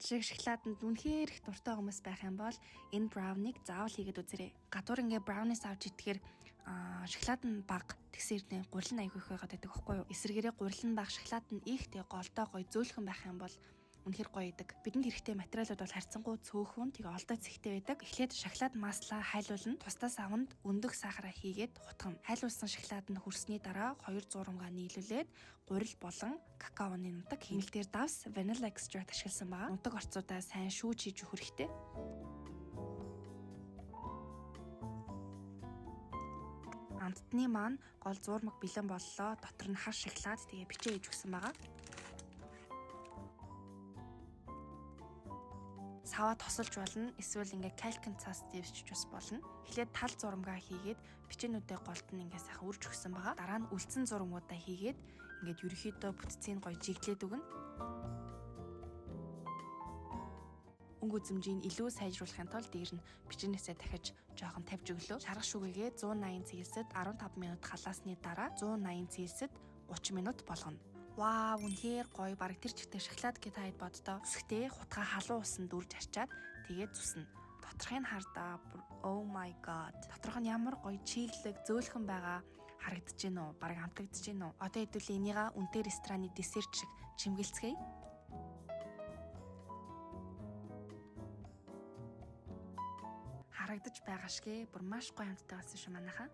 Над шиг шоколаданд үнэхээр их дуртай хүмүүс байх юм бол энэ браунийг заавал хийгээд үзээрэй. Гадуур ингээ брауниас авч идэхээр шоколад нь бага тэгсэрнэ гурил нь айгүй их байгаад байдаг байхгүй юу? Эсвэргээрээ гурил нь бага шоколад нь ихтэй голдоо гоё зөөлхөн байх юм бол үнэхээр гоё идэг. Бидэнд хэрэгтэй материалууд бол харьцангуй цөөхөн тэгээ олдоо зэхтэй байдаг. Эхлээд шоколад маслаа хайлуулна. Тусдаа савнд өндөр сахараа хийгээд хутгана. Хайлуулсан шоколад нь хүрсний дараа 2 зурамгаа нийлүүлээд гурил болон какаоны нутаг хэмнэлтээр давс vanilla extract ашигласан байгаа. Нутаг орцуудаа сайн шүүж хийж өгөх хэрэгтэй. Амтны маань гол зурмаг бэлэн боллоо. Дотор нь хар шоколад тэгээ бичээ хийж өгсөн байгаа. Саваа тосолж болно. Эсвэл ингээ калькин цаас дэвсчих бас болно. Эхлээд тал зурамгаа хийгээд бичээнүүдээ голд нь ингээ сайхан үрж өгсөн байгаа. Дараа нь үлдсэн зурмуудаа хийгээд ингээд ерөөхдөө бүтцийг гоё жиглээд өгнө. Өнгө үзэмжийг илүү сайжруулахын тулд дээр нь бичээнээсээ дахиж жоохон тавьж өглөө. Шаргах шүгээгээ 180 Цельсиэд 15 минут халаасны дараа 180 Цельсиэд 30 минут болгоно. Вау, үнэхээр гоё. Бараг тэр чигтээ шоколад гэд хайд боддоо. Үсгтээ хутгаа халуун усанд дүүрж арчаад тэгээд зүснэ. Доторхыг хардаа. Oh my god. Доторх нь ямар гоё чиглэг, зөөлхөн байгаа харагдаж байна уу? Бараг амтагдаж байна уу? Одоо хэдүүлээ энийгээ үнэтэй рестораны десерт шиг чимгэлцгээе. Харагдаж байгаа шгэ бүр маш гоё амттай болсон шүү манайхаа.